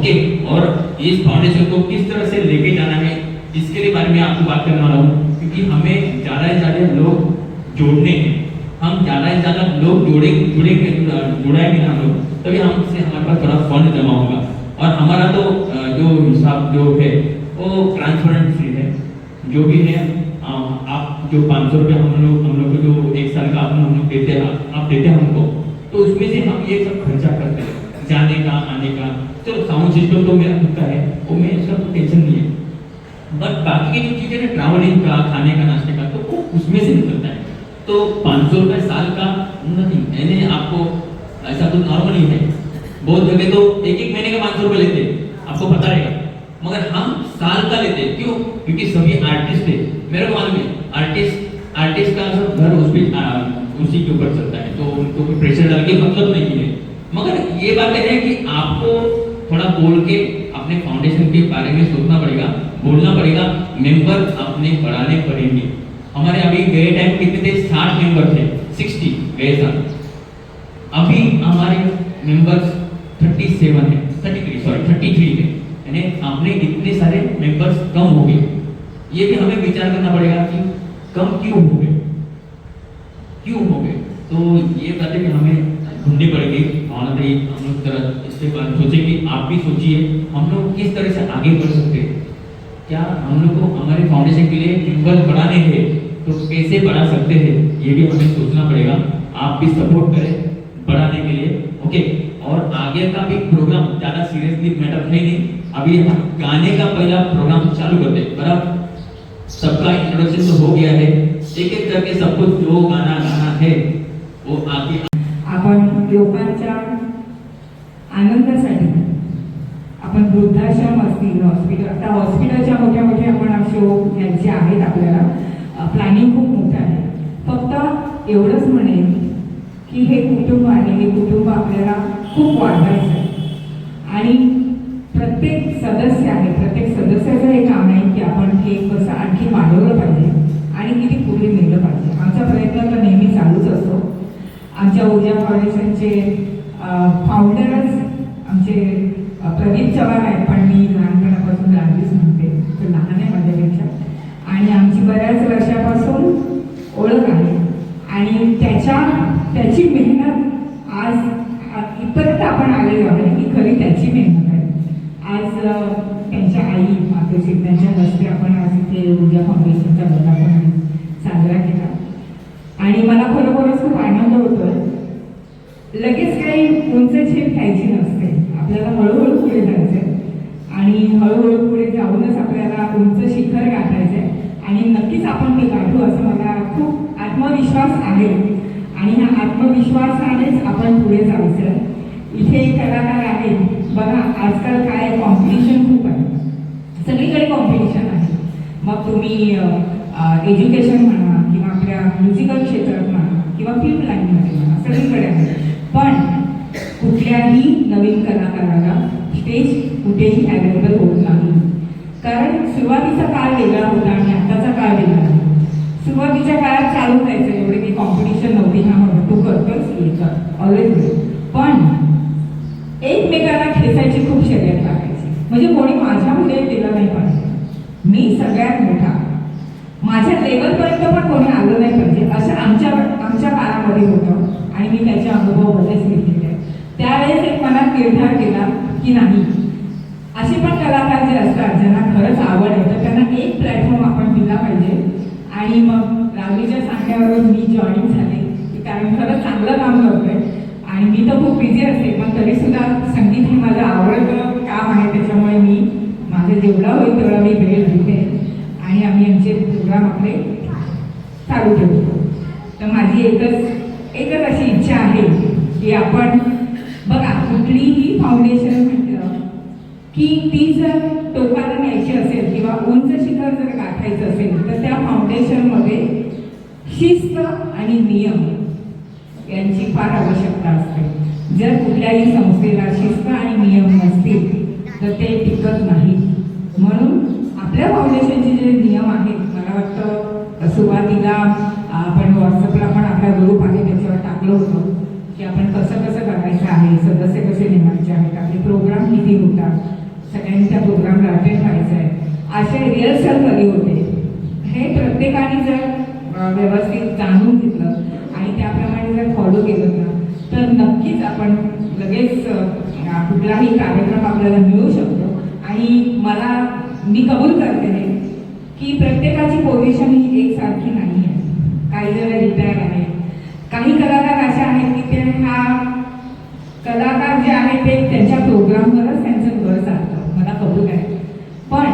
Okay. और इस foundation को किस तरह से लेके जाना है इसके लिए बारे में आपको बात करने वाला हूँ, क्योंकि हमें ज़्यादा से ज़्यादा लोग जोड़ने हैं। हम ज़्यादा से ज़्यादा लोग जुड़ाएंगे ना हम लोग, तभी हमसे हमारे पास थोड़ा फंड जमा होगा। और हमारा तो जो हिसाब जो है वो ट्रांसपेरेंट है, जो भी है आप जो 500 रुपये हम लोग को जो एक साल का हम लोग देते हैं, आप देते हैं हमको, तो उसमें से हम ये सब खर्चा करते हैं, जाने का आने का। चलो साउंड सिस्टम तो मेरा खुद का है, वो मैं इसका टेंशन नहीं है, बट बाकी की जो चीज़ें ना ट्रैवलिंग का, खाने का, नाश्ते का, तो वो उसमें से निकलता है। तो 500 रुपये साल का नथिंग, यानी आपको ऐसा तो नॉर्मल ही है। बहुत जगह तो एक महीने का 500 रुपये लेते हैं, आपको पता रहेगा, मगर हम साल का लेते हैं। क्यों? क्योंकि सभी आर्टिस्ट है, मेरे को मालूम है आर्टिस्ट का सब घर उसी के ऊपर चलता है, तो उनको कोई प्रेशर डाल के मतलब नहीं है। मगर ये बात है कि आपको थोड़ा बोल के अपने फाउंडेशन के बारे में सोचना पड़ेगा, बोलना पड़ेगा, मेंबर अपने बढ़ाने पड़ेंगे। हमारे अभी गए टाइम कितने थे? 60 मेंबर थे, 60 गए साल। अभी हमारे मेंबर्स 33 है, यानी आपने इतने सारे मेंबर्स कम हो गए। ये भी हमें विचार करना पड़ेगा कि कम क्यों हो गए। तो ये बातें भी हमें ढूंढनी पड़ेगी। और हम लोग तरह इसके बारे में सोचें कि आप भी सोचिए हम लोग किस तरह से आगे बढ़ सकते हैं। क्या हम लोग को हमारे फाउंडेशन के लिए मेंबर बढ़ाने हैं तो कैसे बढ़ा सकते हैं, ये भी हमें सोचना पड़ेगा। आप भी सपोर्ट करें बढ़ाने के लिए, ओके। और आगे का भी प्रोग्राम ज़्यादा सीरियसली मैटर है नहीं, अभी हम गाने का पहला प्रोग्राम चालू करते हैं। बराबर सबका इंट्रोडक्शन तो हो गया है, एक एक करके सब कुछ जो गाना है वो आगे आपण लोकांच्या आनंदासाठी आपण वृद्धाश्रम असतील, हॉस्पिटल, आता हॉस्पिटलच्या मोठ्या आपण शो घ्यायचे आहेत, आपल्याला प्लॅनिंग खूप मोठं आहे। फक्त एवढंच म्हणेन की हे कुटुंब आपल्याला खूप वाढवायचं आहे आणि प्रत्येक सदस्याचं हे काम आहे की आपण हे कसं आणखी वाढवलं पाहिजे आणि किती पुढे नेलं पाहिजे। आमचा प्रयत्न तर नेहमी चालूच असतो। आमच्या ऊर्जा फाउंडेशनचे फाउंडरच आमचे प्रदीप चव्हाण आहेत, पण मी लहानपणापासून गांधीच म्हणते, तो लहान आहे माझ्यापेक्षा, आणि आमची बऱ्याच वर्षापासून ओळख आहे आणि त्याची मेहनत आज इथपर्यंत आपण आलेलो आहे, ही खरी त्याची मेहनत आहे। आज त्यांच्या आई मातोश्री त्यांच्या हस्ते आपण आज इथे ऊर्जा फाउंडेशनचा वर्धापन साजरा केला आणि मला खरोखरच खूप आनंद होतोय। लगेच काही उंच झेप घ्यायची नसते, आपल्याला हळूहळू पुढे जायचंय आणि हळूहळू पुढे जाऊनच आपल्याला उंच शिखर गाठायचंय आणि नक्कीच आपण ते गाठू असं मला खूप आत्मविश्वास आहे आणि ह्या आत्मविश्वासानेच आपण पुढे जायचं। इथे कलाकार आहेत बघा, आजकाल काय कॉम्पिटिशन खूप आहे, सगळीकडे कॉम्पिटिशन आहे। मग तुम्ही एज्युकेशन म्हणा किंवा आपल्या म्युझिकल क्षेत्रात म्हणा किंवा फिल्म लाईनमध्ये म्हणा, सगळीकडे आहे। पण कुठल्याही नवीन कलाकाराला स्टेज कुठेही अवेलेबल होत नाही, कारण सुरुवातीचा काळ वेगळा होता आणि आताचा काळ वेगळा आहे। सुरुवातीच्या काळात चालू व्हायचं, एवढे काही कॉम्पिटिशन नव्हती, हा म्हणून तू करतोस ये कर ऑलवेज, पण एकमेकांना खेचायची खूप शर्यत लागायची, म्हणजे कोणी माझ्यामध्ये गेलं नाही पाहिजे, मी सगळ्यात मोठा, माझ्या लेवलपर्यंत पण कोणी आलं नाही पाहिजे, असं आमच्या काळामध्ये होतं आणि मी त्याचे अनुभव बरेच घेतलेले आहेत। त्यावेळेस एक मनात निर्धार केला की नाही, असे पण कलाकार जे असतात ज्यांना खरंच आवड आहे तर त्यांना एक प्लॅटफॉर्म आपण दिला पाहिजे आणि मग रावलीच्या सांगण्यावरून मी जॉईन झाले की कारण खरंच चांगलं काम करतोय आणि मी तर खूप बिझी असते, पण तरीसुद्धा संगीत हे माझं आवडतं काम आहे, त्याच्यामुळे मी माझं जेवढा होईल तेवढा मी वेळ घेते आणि आम्ही आमचे प्रोग्राम आपले चालू ठेवतो। तर माझी एकच अशी इच्छा आहे की आपण बघा, कुठलीही फाउंडेशन म्हटलं की ती जर टोकाला न्यायची असेल किंवा उंच शिखर जर गाठायचं असेल तर त्या फाउंडेशनमध्ये शिस्त आणि नियम यांची फार आवश्यकता असते। जर कुठल्याही संस्थेला शिस्त आणि नियम नसतील तर ते टिकत नाही। म्हणून आपल्या फाउंडेशनचे जे नियम आहेत, मला वाटतं सुरुवातीला आपण व्हॉट्सअपला पण आपला ग्रुप आहे त्याच्यावर टाकलं होतं की आपण कसं कसं करायचं आहे, सदस्य कसे नेमायचे आहेत, आपले प्रोग्राम किती होतात, सगळ्यांनी त्या प्रोग्रामला अटेंड व्हायचं आहे, असे रिहर्सल कधी होते, हे प्रत्येकाने जर व्यवस्थित जाणून घेतलं आणि त्याप्रमाणे जर फॉलो केलं ना तर नक्कीच आपण लगेच कुठलाही कार्यक्रम आपल्याला मिळू शकतो. आणि मी कबूल करते की प्रत्येकाची पोझिशन ही एकसारखी नाही आहे. काही जण रिटायर आहेत, काही कलाकार असे आहेत की ते कलाकार जे आहेत ते त्यांच्या प्रोग्रामवरच त्यांचं घर चालतं, मला कबूल आहे. पण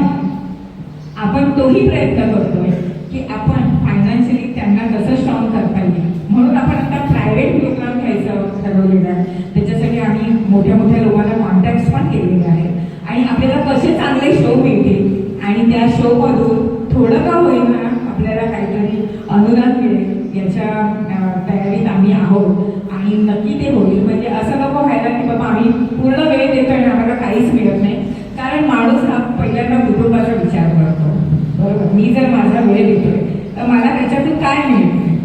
आपण तोही प्रयत्न करतोय की आपण फायनान्शियली त्यांना कसं स्ट्रॉंग करता येईल, म्हणून आपण आता प्रायव्हेट प्रोग्राम घ्यायचं ठरवलेलं आहे. त्याच्यासाठी आम्ही मोठ्या मोठ्या लोकांना कॉन्टॅक्ट पण केलेले आहेत आणि आपल्याला कसे चांगले शो मिळतील आणि त्या शोमधून थोडं का होईना आपल्याला काहीतरी अनुदान मिळेल याच्या तयारीत आम्ही आहोत आणि नक्की ते होईल. म्हणजे असं नको व्हायला की बाबा आम्ही पूर्ण वेळ देतोय आणि आम्हाला काहीच मिळत नाही, कारण माणूस हा पहिल्यांदा कुटुंबाचा विचार करतो, बरोबर. मी जर माझा वेळ देतोय तर मला त्याच्यातून काय मिळेल,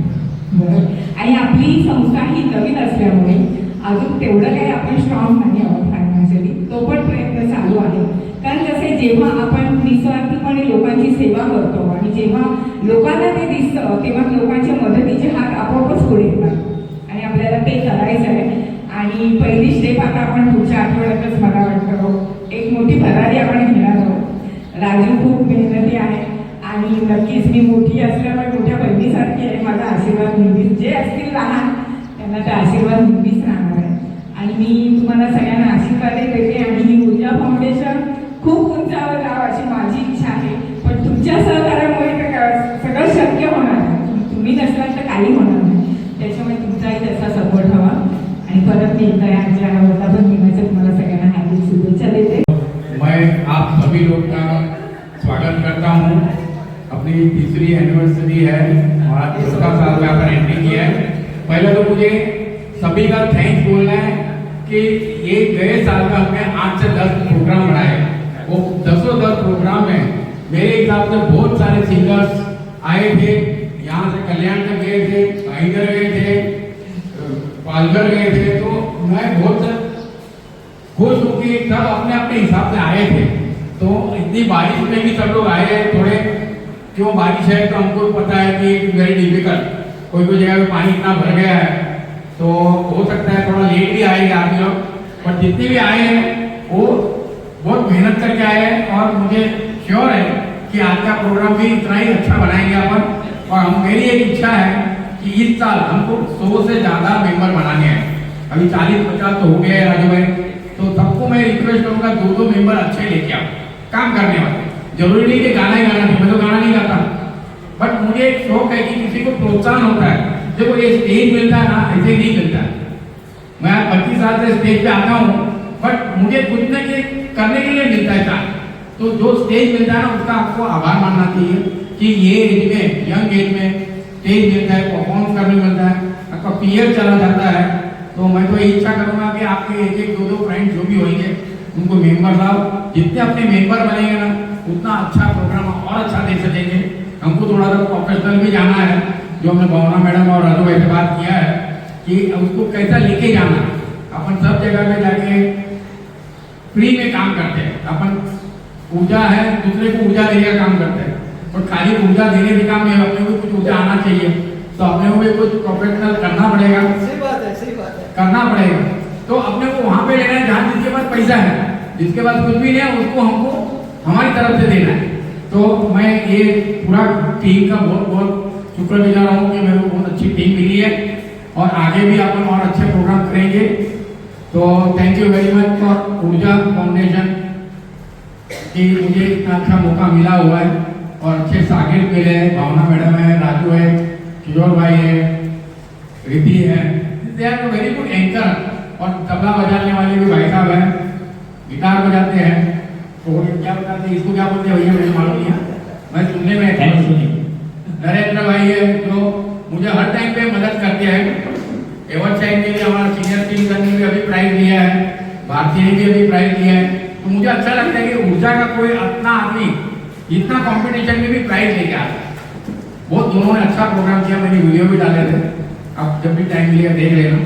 बरोबर. आणि आपली संस्था ही नवीन असल्यामुळे अजून तेवढं काही आपण स्ट्रॉंग नाही आहोत फायनान्शियली, तो पण प्रयत्न चालू आहे. कारण कसे जेव्हा आपण निस्वार्थीपणे लोकांची सेवा करतो आणि जेव्हा लोकांना ते दिसतं तेव्हा लोकांच्या मदतीचे हात आपोआपच पुढे येतात आणि आपल्याला ते करायचं आहे. आणि पहिली स्टेप आता आपण पुढच्या आठवड्यातच मला वाटतं एक मोठी भरारी आपण घेणार आहोत. राजू खूप मेहनती आहे आणि नक्कीच मी मोठी असल्यामुळे मोठ्या बहिणीसारखी आहे. माझा आशीर्वाद नेहमीच, जे असतील लहान त्यांना ते आशीर्वाद नेहमीच राहणार आहे. आणि मी तुम्हाला सगळ्यांना आशीर्वाद देते आणि ही ऊर्जा फाउंडेशन खूप उंचावर जावं अशी माझी इच्छा आहे. पण तुमच्या सहकार्यामुळे सगळं शक्य होणार आहे. तुम्ही नसलात तर काही होणार नाही, त्याच्यामुळे तुमचाही त्याचा सपोर्ट हवा. आणि परत मी एकदा यांच्या वर्धापन दिनाच्या तुम्हाला सगळ्यांना हार्दिक शुभेच्छा देते. मैं आप सभी लोग का स्वागत करता हूँ. अपनी तीसरी एनिवर्सरी है और आज 10वां साल में अपन एंट्री किया है. पहले तो मुझे सभी का थैंक्स बोलना है कि ये गए साल में हमने 8 से 10 प्रोग्राम बनाए. वो 10 प्रोग्राम में मेरे हिसाब से बहुत सारे सिंगर्स आए थे. यहाँ से कल्याण तक गए थे, इधर गए थे, पालघर गए थे. तो मैं बहुत खुश हूँ कि सब अपने अपने हिसाब से आए थे. तो इतनी बारिश में भी सब लोग आए हैं. थोड़े क्यों बारिश है तो हमको पता है कि इट वेरी डिफिकल्ट, कोई कोई जगह पे पानी इतना भर गया है तो हो सकता है थोड़ा लेट भी आएंगे आप लोग. पर जितने भी आए हैं वो बहुत मेहनत करके आए हैं और मुझे श्योर है कि आज का प्रोग्राम भी इतना ही अच्छा बनाएंगे अपन. और मेरी एक इच्छा है कि इस साल हमको 100 से ज़्यादा मेंबर बनाने हैं. अभी 40-50 तो हो गए हैं राजू भाई. तो सबको मैं रिक्वेस्ट करूँगा 2-2 मेंबर अच्छे लेके आओ काम करने वाले. जरूरी नहीं कि गाना ही गाना नहीं, मैं तो गाना नहीं गाता, बट मुझे एक शौक है कि किसी को प्रोत्साहन होता है. देखो ये स्टेज मिलता है ना, ऐसे नहीं मिलता है. मैं 25 साल से स्टेज पे आता हूँ, बट मुझे कुछ न कुछ करने के लिए मिलता है. तो जो स्टेज मिलता है ना उसका आपको आभार मानना चाहिए कि ये एज में, यंग एज में स्टेज मिलता है, परफॉर्म करने मिलता है, आपका पीयर चला जाता है. तो मैं तो ये इच्छा करूँगा कि आपके 1-2 फ्रेंड्स जो भी होंगे उनको मेंबर लाओ. जितने अपने मेंबर बनेंगे ना उतना अच्छा प्रोग्राम और अच्छा दे सकेंगे. हमको थोड़ा सा प्रोफेशनल भी जाना है, जो हमने भावना मैडम और राजू भाई से बात किया है कि उसको कैसा लेके जाना. अपन सब जगह में जाके फ्री में काम करते हैं. अपन ऊर्जा है, दूसरे को ऊर्जा देने का काम करते हैं, और खाली ऊर्जा देने के काम में अपने को कुछ ऊर्जा आना चाहिए. तो अपने को भी कुछ प्रोफेशनल करना पड़ेगा. सही बात है, सही बात है. करना पड़ेगा. तो अपने को वहाँ पे लेना है जहाँ जिसके पास पैसा है, जिसके पास कुछ भी नहीं है उसको हमको हमारी तरफ से देना है. तो मैं ये पूरा टीम का बहुत बहुत शुक्रगुजार हूँ कि मेरे को बहुत अच्छी टीम मिली है और आगे भी अपन और अच्छे प्रोग्राम करेंगे. तो thank you very much for ऊर्जा फाउंडेशन कि मुझे इतना अच्छा मौका मिला हुआ है और अच्छे शागिर्द मिले हैं. भावना मैडम है, राजू है, किशोर भाई है, रिद्धि है. They are very good anchor. और तबला बजाने वाले भी भाई साहब हैं, गिटार बजाते हैं. तो क्या बताते हैं, इसको क्या बोलते हैं भैया, मुझे मालूम नहीं है, मैं सुनने में. नरेंद्र भाई है जो मुझे हर टाइम पे मदद करते हैं. एवॉर्ड साइड के लिए हमारा सीनियर सिटीजन ने भी अभी प्राइज दिया है, भारतीय ने भी अभी प्राइज दिया है. तो मुझे अच्छा लगता है कि ऊर्जा का कोई अपना आदमी इतना कंपटीशन में भी प्राइज लेके आता है. बहुत दोनों ने अच्छा प्रोग्राम किया. मैंने वीडियो भी डाले थे, आप जब भी टाइम मिलेगा देख लेना.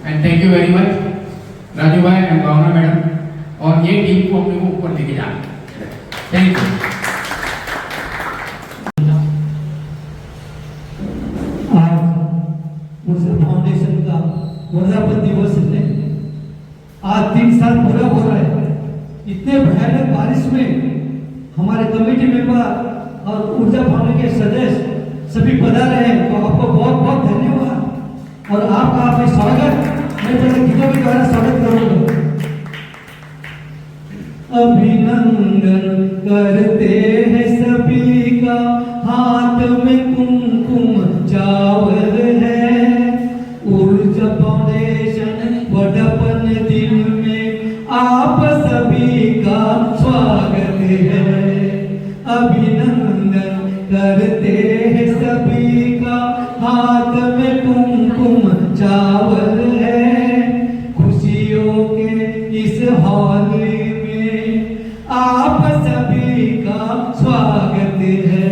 End thank you very much Raju भाई एंड भावना मैडम, और ये टीम को अपने को ऊपर लेके जाना। Thank you. आज मुझे फाउंडेशन का वर्धापन दिवस है। आज 3 साल पूरा हो रहा है। इतने भयानक बारिश में हमारे कमेटी मेंबर और ऊर्जा फाउंडेशन के सदस्य सभी पधारे हैं, तो आपको बहुत बहुत धन्यवाद और आपका आपका स्वागत मैं जैसे गीतों के द्वारा स्वागत करूंगा। अभिनंदन करते हैं सभी का, हाथ में कुमकुम चावल है। ऊर्जा फाउंडेशन वर्धापन दिन में आप सभी का स्वागत है। अभिनंदन करते हैं सभी का, हाथ में कुमकुम चावल है। खुशियों के इस हॉल में आप सभी का स्वागत है।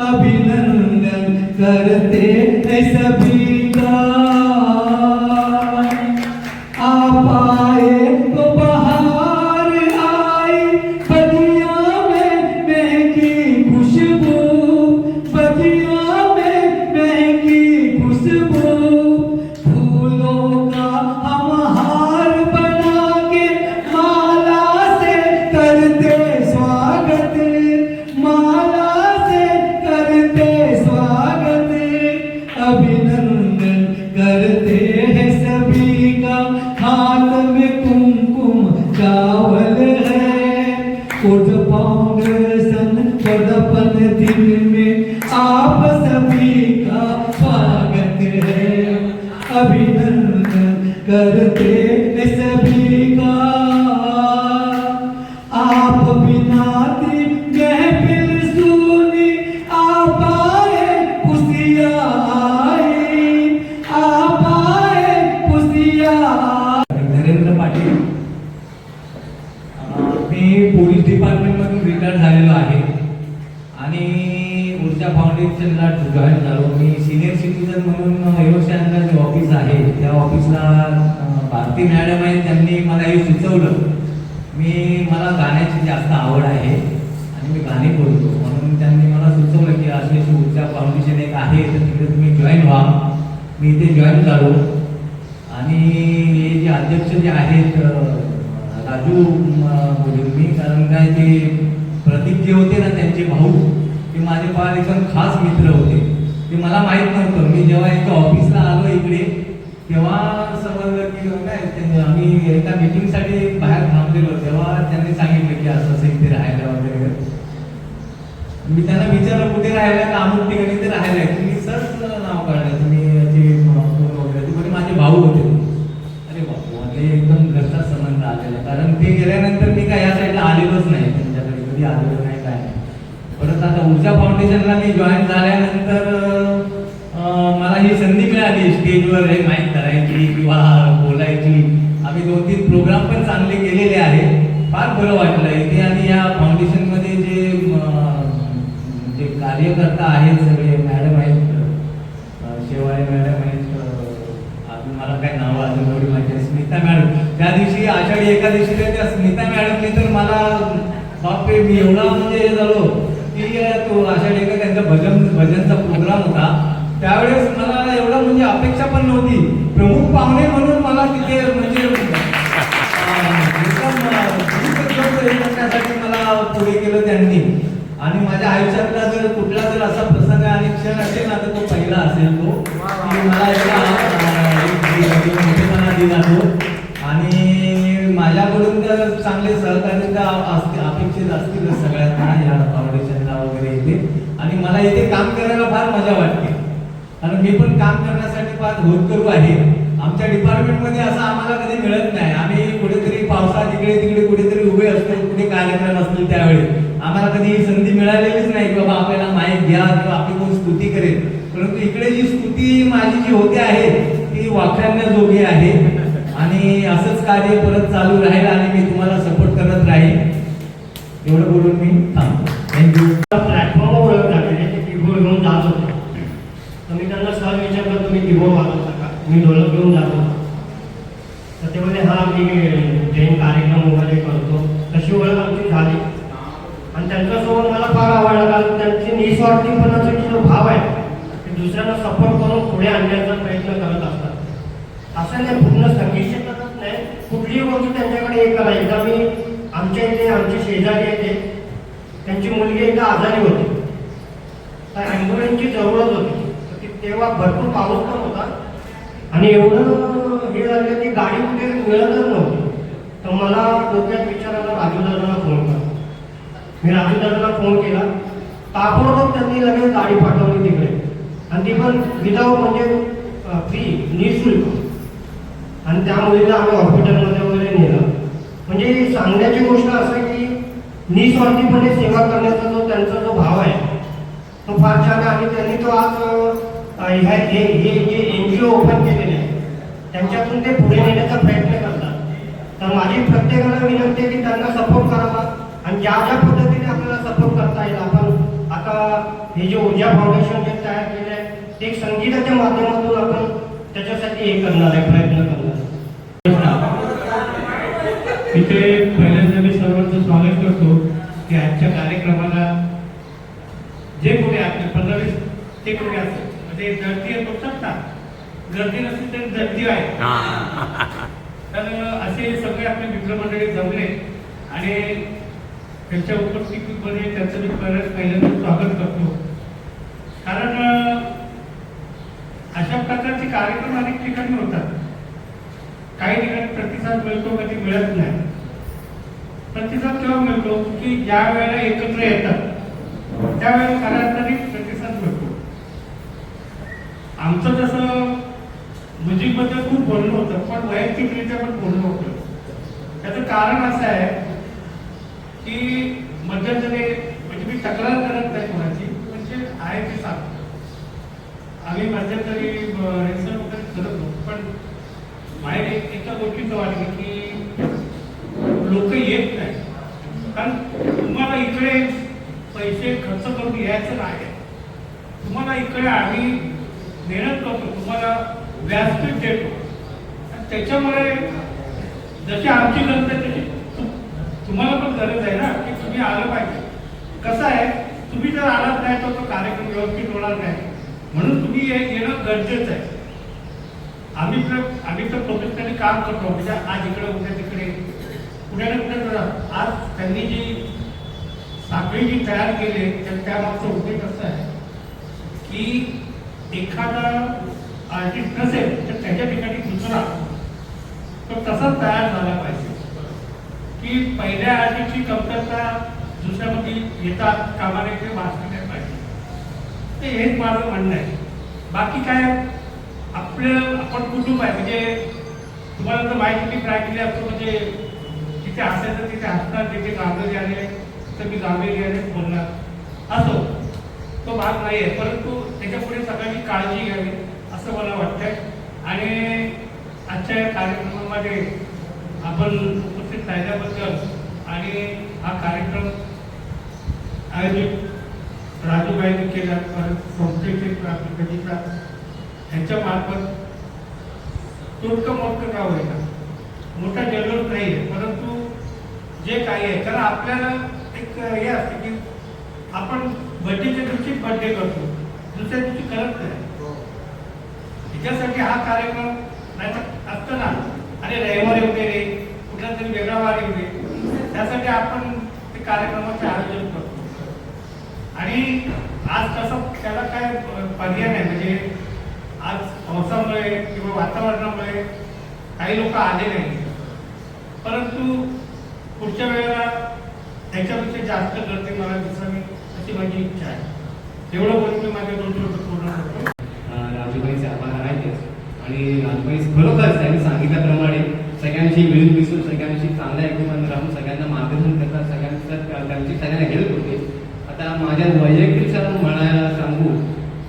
अभिनंदन करते हैं सभी का। आप आए तो बहार आई, बगिया में महकी खुशबू, बगिया में महकी खुशबू। फूलों का हम हार बना के माला से करते स्वागत, माला से करते स्वागत। अभिनंदन करते हैं सभी का, हाथ में कुमकुम चावल है। ऊर्जा फाउंडेशन वर्धापन दिन में आप सभी का स्वागत है। अभिनंदन करते हैं सभी का। आप बिना महफिल सुनी, आप आए खुशियाँ आई, आप आए खुशियाँ। नरेंद्र पाटील, मी पोलीस डिपार्टमेंटमधून रिटायर झालेलो आहे आणि ऊर्जा फाउंडेशनला जॉईन झालो। मी सिनियर सिटीजन म्हणून एरोशनला जे ऑफिस आहे त्या ऑफिसला भारती मॅडम आहे, त्यांनी मला हे सुचवलं। मला गाण्याची जास्त आवड आहे आणि मी गाणी बोलतो, म्हणून त्यांनी मला सुचवलं की अशी ऊर्जा फाउंडेशन एक आहे तर तिकडे तुम्ही जॉईन व्हा। मी इथे जॉईन झालो आणि हे जे अध्यक्ष जे आहेत राजू बोलून मी, कारण काय ते प्रतीक जे होते ना त्यांचे भाऊ, ते माझे फार एकदम खास मित्र होते। ते मला माहीत नव्हतं। मी जेव्हा इथं ऑफिसला आलो इकडे तेव्हा समजलं की काय आम्ही एका मीटिंगसाठी बाहेर थांबलेलो, तेव्हा त्यांनी सांगितलं की असं असं इथे राहायला वगैरे। मी त्यांना विचारलं कुठे राहायला, का अमुक ठिकाणी ते राहायला आहे। तुम्ही सहज नाव काढलं, तुम्ही याचे फोन वगैरे, ते माझे भाऊ होते। अरे बापू, म्हणजे एकदम घरचा संबंध आलेला, कारण ते गेल्यानंतर मी काय या साईडला आलेलोच नाही, त्यांच्याकडे कधी आलेलो नाही काय नाही। परत आता ऊर्जा फाउंडेशनला मी जॉईन झाल्यानंतर मला ही संधी मिळाली स्टेजवर हे माहीत करायची किंवा बोलायची। आम्ही 2-3 प्रोग्राम पण चांगले केलेले आहे। फार बरं वाटलं इथे। आणि या फाउंडेशनमध्ये जे कार्यकर्ता आहेत सगळे मॅडम आहेत, शेवाळे मॅडम आहेत, अजून मला काय नाव अजून एवढी माहिती, स्मिता मॅडम। त्या दिवशी आषाढी एकादशीला त्या स्मिता मॅडमने तर मला बापरे, मी एवढा म्हणजे हे झालो की तो आषाढी एका त्यांचा भजनचा प्रोग्राम होता, त्यावेळेस मला एवढं म्हणजे अपेक्षा पण नव्हती। प्रमुख पाहुणे म्हणून मला तिथे म्हणजे करण्यासाठी मला पुढे केलं त्यांनी। आणि माझ्या आयुष्यातला जर कुठला जर असा प्रसंग आणि क्षण असेल ना तर तो पहिला असेल तो, की मला मोठेपणा दिला तो। आणि माझ्याकडून तर चांगले सहकार्य अपेक्षित असतील सगळ्यांना या फाउंडेशनला वगैरे इथे। आणि मला इथे काम करायला फार मजा वाटते, कारण मी पण काम करण्यासाठी फार होतकरू आहे। आमच्या डिपार्टमेंटमध्ये असं आम्हाला कधी मिळत नाही। आम्ही कुठेतरी पावसात इकडे तिकडे कुठेतरी उभे असतो, कुठे कार्यक्रम असतील त्यावेळी आम्हाला कधी ही संधी मिळालेलीच नाही की बाबा आपल्याला माईक घ्या किंवा आपली कोण स्तुती करेल। परंतु इकडे जी स्तुती माझी जी होते आहे ती वाखाणण्याजोगी आहे। आणि असंच कार्य परत चालू राहील आणि मी तुम्हाला सपोर्ट करत राहील। एवढं बोलून मी थांबतो। थँक्यू। प्लॅटफॉर्मवर ओळख लागली ते कीबोर्ड घेऊन जात होते, तर मी त्यांना सहज विचारलं तुम्ही कीबोर्ड वाजवता का? मी ढोलक घेऊन जात होतो। हा मी जैन कार्यक्रम वगैरे करतो, तशी ओळख आमची झाली. आणि त्यांच्यासोबत मला फार आवडलं, कारण त्यांची निस्वार्थीपणाचा जो भाव आहे ते दुसऱ्यांना सपोर्ट करून पुढे आणण्याचा प्रयत्न करत असतात. असं नाही पूर्ण संगीत क्षेत्रातच नाही, कुठलीही गोष्ट त्यांच्याकडे हे करा. एकदा मी आमच्या इथे आमचे शेजारी येते, त्यांची मुलगी एकदा आजारी होती, तर ॲम्ब्युलन्सची जरूरत होती. तेव्हा भरपूर पाऊस पण होता आणि एवढं हे झालं की गाडी कुठे मिळतच नव्हती. तर मला डोक्यात विचार आला राजू दादाला फोन करा. मी राजू दादाला फोन केला, ताबडतोब त्यांनी लगेच गाडी पाठवली तिकडे, आणि ती पण विदाऊट म्हणजे फ्री, निःशुल्क. आणि त्या मुलीला आम्ही हॉस्पिटलमध्ये वगैरे नेलं. म्हणजे सांगण्याची गोष्ट असं आहे की निस्वार्थीपणे सेवा करण्याचा जो त्यांचा जो भाव आहे तो फार छान आहे. आणि त्यांनी तो आज हे जे NGO ओपन केलेले आहे त्यांच्यातून ते पुढे नेण्याचा प्रयत्न करतात. तर माझी प्रत्येकाला विनंती आहे की त्यांना सपोर्ट करावा, आणि ज्या ज्या पद्धतीने आपल्याला सपोर्ट करता येईल. आपण आता हे जे ऊर्जा फाउंडेशन जे तयार केलं आहे ते एक संगीताच्या माध्यमातून आपण त्याच्यासाठी हे करणार आहे, प्रयत्न करणार आहे. इथे पहिल्यांदा मी सर्वांचं स्वागत करतो की आजच्या कार्यक्रमाला जे कोणी आपले 15-20 ते कोणी असेल, म्हणजे गर्दी येतो शकता, गर्दी नसेल तरी गर्दी आहे. तर असे सगळे आपले मित्रमंडळी जमले आणि त्यांच्या उपस्थितीमध्ये त्यांचं मी पहिल्यांदा स्वागत करतो. कारण अशा प्रकारचे कार्यक्रम अनेक ठिकाणी होतात. काही ठिकाणी प्रतिसाद मिळतो, कधी मिळत नाही. प्रतिसाद केव्हा मिळतो की ज्या वेळेला एकत्र येतात त्यावेळेला खऱ्या प्रतिसाद मिळतो. आमचं जसं म्युझिकबद्दल खूप बोलणं होतं, पण वैयक्तिकरित्या पण बोलणं होतं. त्याचं कारण असं आहे की मध्यंतरी, म्हणजे मी तक्रार करत नाही कोणाची, म्हणजे आहे ते सांगतो. आम्ही मध्यंतरी रेसन वगैरे करत होतो, पण बाहेर एका गोष्टीचं वाटलं की लोक येत नाही. कारण तुम्हाला इकडे पैसे खर्च करून यायचं नाही, तुम्हाला इकडे आम्ही मेहनत करतो, तुम्हाला व्यासपीठ देतो. आणि त्याच्यामुळे जशी आमची गरज आहे तशी तुम्हाला पण गरज आहे ना की तुम्ही आलं पाहिजे. कसं आहे, तुम्ही जर आलात नाही तर तो कार्यक्रम व्यवस्थित होणार नाही. म्हणून तुम्ही येणं गरजेचं आहे. आम्ही तर प्रोफेशनली काम करतो, म्हणजे आज इकडे उद्या तिकडे कुठे ना कुठे. आज त्यांनी जी साखळी जी तयार केली तर त्यामागचा उद्देश असा आहे की एखादा आर्टिस्ट नसेल तर त्याच्या ठिकाणी दुसरा तो तसाच तयार झाला पाहिजे की पहिल्या आर्टिस्टची कमतरता दुसऱ्यामध्ये येतात कामाने ते वाचले नाही पाहिजे. ते हेच माझं म्हणणं आहे. बाकी काय, आपण कुटुंब आहे. म्हणजे तुम्हाला जर माहिती प्रायटली असतो, म्हणजे जिथे असायचं तिथे असतात, जिथे गांभीर्य आले तर मी गांभीर्याने बोलणार असो, तो भाग नाही आहे. परंतु त्याच्यापुढे सगळ्यांनी काळजी घ्यावी असं मला वाटतंय. आणि आजच्या या कार्यक्रमामध्ये आपण उपस्थित राहिल्याबद्दल आणि हा कार्यक्रम आयोजित राजूबाईंनी केला, परत संस्थेचे प्रतिनिधीचा ह्यांच्या मार्फत तोडकं मोठं का होईना, मोठा जल्लोष नाही आहे, परंतु जे काही आहे, कारण आपल्याला एक हे असते की आपण बर्थडेच्या दिवशी बर्थडे करतो, दुसऱ्या दिवशी करत नाही. त्याच्यासाठी हा कार्यक्रम नाही तर असतं ना, आणि रविवारी वगैरे कुठला तरी वेगळा वार येऊ दे, त्यासाठी आपण ते कार्यक्रमाचे आयोजन करतो. आणि आज तसं त्याला काय पर्याय नाही. म्हणजे आज पावसामुळे किंवा वातावरणामुळे काही लोक आले नाही, परंतु पुढच्या वेळेला त्याच्यापेक्षा जास्त गर्दी मला दिसावी अशी माझी इच्छा आहे. एवढं बोलून मी माझ्या 2 शब्द पूर्ण करतो. राजूबाईचे आभार आहेतच. आणि राजूबाई खरोखरच त्यांनी सांगितल्याप्रमाणे सगळ्यांशी मिळून मिसळून, सगळ्यांशी चांगल्या एकमेकांना राहून सगळ्यांना मार्गदर्शन करतात, त्यांची सगळ्यांना हेल्प होते. आता माझ्या वैयक्तिक म्हणायला सांगू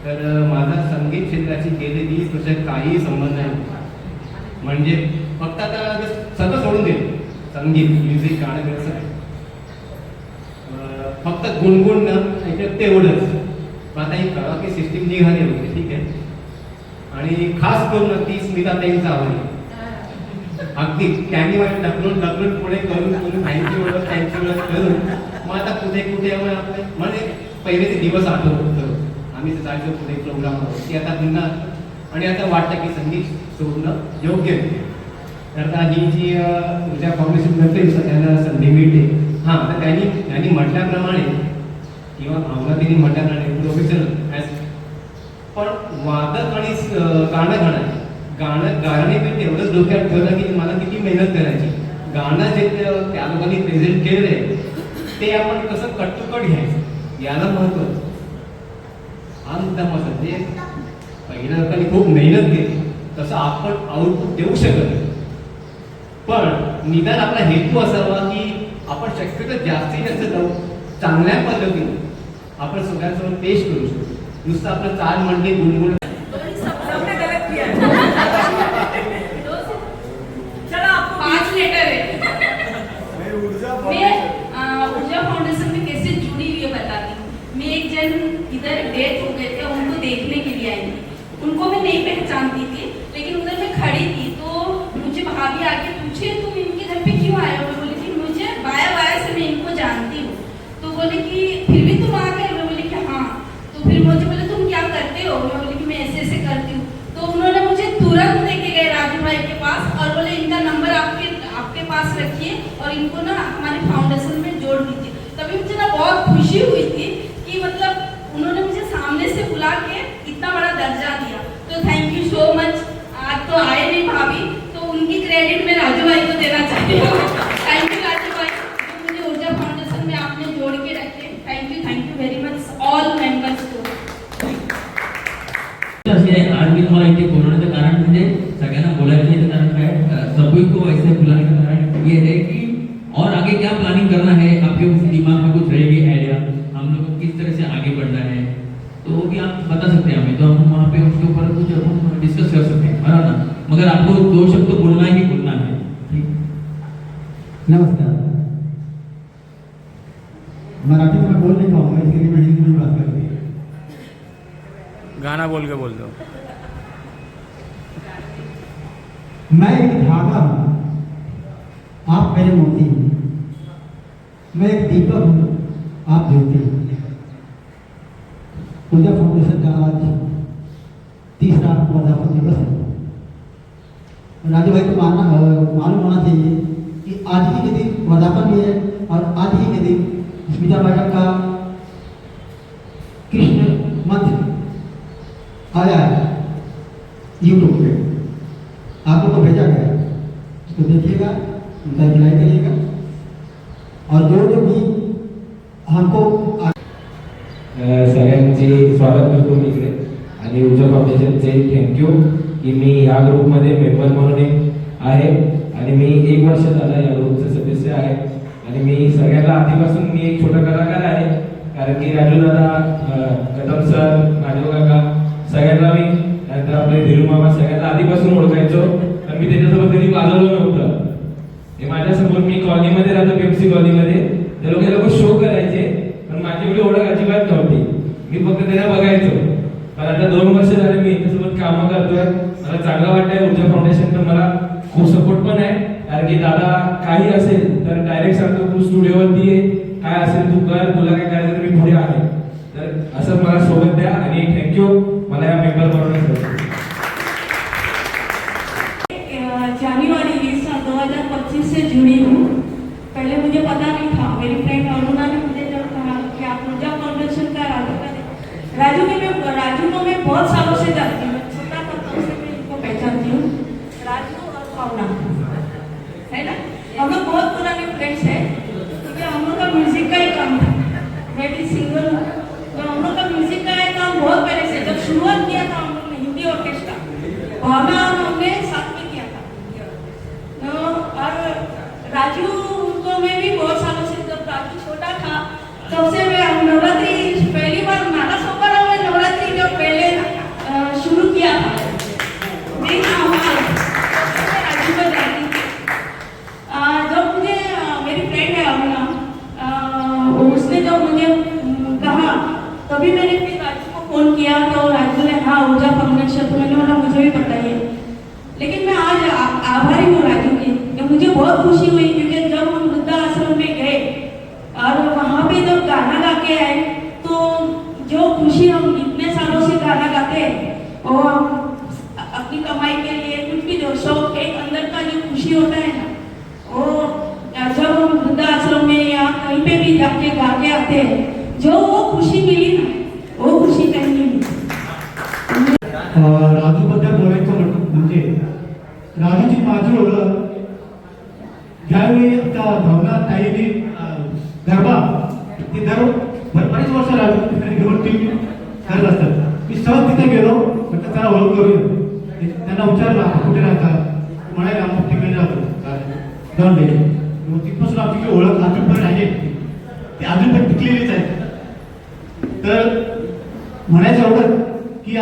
तर माझा संगीत क्षेत्राची गेले 30 वर्ष काहीही संबंध नाही. म्हणजे फक्त आता सगळं सोडून दिलं, संगीत म्युझिक गाणं करायचं नाही, फक्त गुणगुणणं तेवढंच. पण आता ही कळाकी सिस्टीम निघाली होती, ठीक आहे. आणि खास करून ती स्मिता ताईंचा आवडली. अगदी त्यांनी मला ढकलून ढकलून पुढे करून त्यांची ओळख करून मग आता कुठे कुठे म्हणजे पहिले ते दिवस आठवतो आम्ही ते जायचो पुढे प्रोग्रामवर की आता पुन्हा आणि आता वाटतं की संगीत सोडणं योग्य आहे. तर आता ही जी ऊर्जा फाउंडेशन नसेल सगळ्यांना संधी मिळते हां तर त्यांनी म्हटल्याप्रमाणे किंवा भावनातीने म्हटल्याप्रमाणे प्रोफेशनल पण वादक आणि गाणे पण तेवढंच डोक्यात ठेवलं की मला किती मेहनत करायची. गाणं जे त्या लोकांनी प्रेझेंट केलेलं आहे ते आपण कसं कट टू कट घ्यायचं याला महत्व हा मुद्दा मग म्हणजे पहिल्या लोकांनी खूप मेहनत केली तसं आपण आउटपुट देऊ शकत नाही. पण निदान आपला हेतू असावा की आपण शक्यतो जास्तीत जास्त चांगल्या पद्धतीने आपण सगळ्यांसमोर पेश करू शकतो. नुसतं आपलं चाल म्हणणे गुणगुण चलो आपको 5 लेटर है। मैं ऊर्जा फाउंडेशन में कैसे जुड़ी हुई है बताती हूँ। मैं एक जन इधर डेथ हो गए थे उनको देखने के लिए आई थी। उनको मैं नहीं पहचानती थी लेकिन उधर मैं खड़ी थी तो मुझे भाभी आके पूछे तुम इनके घर पे क्यों आए हो। मैं बोली कि मुझे बाया बाया से मैं इनको जानती हूँ। तो बोले कि फिर भी तुम आ गए। मैं बोली कि हाँ। तो फिर मुझे बोले तुम क्या करते हो। मैं बोली कि मैं ऐसे ऐसे करती हूँ। तो उन्होंने मुझे तुरंत लेके गए राजू भाई के पास और बोले इनका नंबर आपके पास रखिए और इनको ना हमारे फाउंडेशन में जोड़ दीजिए। तभी मुझे ना बहुत खुशी हुई थी कि मतलब उन्होंने मुझे सामने से बुला के इतना बड़ा दर्जा दिया। तो थैंक यू सो मच। आज तो आए नहीं भाभी तो उनकी क्रेडिट मैं राजू भाई को देना चाहती हूँ। थैंक यू राजू भाई जो मुझे ऊर्जा फाउंडेशन में आपने जोड़ के रखे। Thank you very much all members को। आज भी तुम्हारा इतने बोलने का कारण मुझे सगळ्यांना बोलायचं कारण काय सभी को ऐसे बुलाने का कारण ये है कि और आगे क्या प्लानिंग करना है आपके दिमाग में कुछ रहेगी आइडिया हम लोग को किस तरह से आगे बढ़ना है तो वो भी आप बता सकते हैं हमें तो हम वहाँ पे उसके ऊपर कुछ हम डिस्कस कर सकते हैं बराबर ना मगर आपको 2 शब्द बोलना ही बोलना है ठीक। नमस्कार। मराठी में बोल नहीं पाऊंगा इसके लिए मैं हिंदी में बात करूँगी। गाना बोल के बोल दो। मैं एक धागा हूँ आप मेरे मोती हैं। मैं एक दीपक हूँ आप ज्योति हैं। ऊर्जा फाउंडेशन का आज 3रा वर्धापन दिवस है। राजू भाई को मालूम होना चाहिए कि आज ही के दिन वर्धापन भी है और आज ही के दिन स्मिता मैडम का कृष्ण मंत्र आया है यूट्यूब पे आप लोग को भेजा गया उसको देखिएगा उनका अप्लाई करिएगा और जो भी हमको सगळ्यांचे स्वागत करतो मी इकडे आणि ऊर्जा फाउंडेशनचे थँक्यू की मी या ग्रुपमध्ये मेंबर म्हणून आहे आणि मी 1 वर्ष झालं या ग्रुपचा सदस्य आहे आणि मी सगळ्यांना आधीपासून मी एक छोटा कलाकार आहे कारण की राजू दादा कदम सर राजू काका सगळ्यांना मी नंतर आपले धीरू मामा सगळ्यांना आधीपासून ओळखायचो पण मी त्याच्यासोबत कधी वाजवलं नव्हतं. हे माझ्यासमोर मी कॉलनीमध्ये राहतो पेप्सी कॉलनीमध्ये ते लोक शो करायचे पण माझी एवढी ओळख अजिबात नव्हती. मी फक्त त्यांना बघायचो पण आता 2 वर्ष झाले मी त्याच्यासोबत कामं करतोय. मला चांगलं वाटतंय. ऊर्जा फाउंडेशन तर मला खूप सपोर्ट पण आहे कारण की दादा काही असेल तर डायरेक्ट सांगतो तू स्टुडिओवरती ये काय असेल तू कर तुला काय करायचं तर मी पुढे आहे तर असं मला सोबत द्या आणि थँक्यू मला या मेंबर बनवण्यासाठी. जनवरी 2025 से जुड़ी हूँ। पहले मुझे पता नहीं था। मेरी फ्रेंड अरुणा ने मुझे जब कहा कि आप ऊर्जा फाउंडेशन का राजू को मैं बहुत सालों से जानती हूँ। छोटा पत्तों से मैं इनको पहचानती हूँ। राजू और भावना है ना हम लोग बहुत पुराने फ्रेंड्स हैं क्योंकि हम लोग का म्यूजिक का ही काम था। मैं भी सिंगर हूँ तो हम लोग का म्यूजिक का ही काम बहुत पहले से जब शुरुआत किया था हम लोग ने हिंदी ऑर्केस्ट्रा भावना हमने साथ में किया था तो और राजू को मैं भी बहुत सालों से जब राजू छोटा था तब से मैं नवरात्रि पहली बार नाला सोपारा में नवरात्रि जब पहले शुरू किया था मैं राजू को जानती थी। जब मुझे मेरी फ्रेंड है अरुणा उसने जब मुझे कहा तभी मैंने फिर राजू को फोन किया तो राजू ने हाँ ऊर्जा फाउंडेशन तो मैंने बोला मुझे भी बताइए। लेकिन मैं आज आभारी हूँ राजू की मुझे बहुत खुशी हुई क्योंकि जब हम वृद्धा आश्रम में गए और वहाँ पे जब गाना गा के आए तो जो खुशी हम इतने सालों से गाना गाते हैं और हम अपनी कमाई के लिए कुछ भी जो शौक एक अंदर का जो खुशी होता है ना वो जब हम वृद्धा आश्रम में या कहीं पे भी जाके गा के आते हैं जो वो खुशी मिली ना वो खुशी कहीं नहीं मिली। राजूबद्दल बोलायचं म्हणजे राजूची माझी ओळख ज्यावेळी आता भवनात ताईने गरबा ती बरीच वर्ष राजू घेऊन टी करत असतात. मी सहज तिथे गेलो म्हटलं त्याला ओळख करूया. त्यांना विचारलं आपण कुठे राहतात म्हणाले अमुक ठिकाणी राहतो जाऊन दे. तिथपासून आपली ओळख अजून पण आहे ती अजून पण टिकलेलीच आहे. तर म्हणायचं एवढं की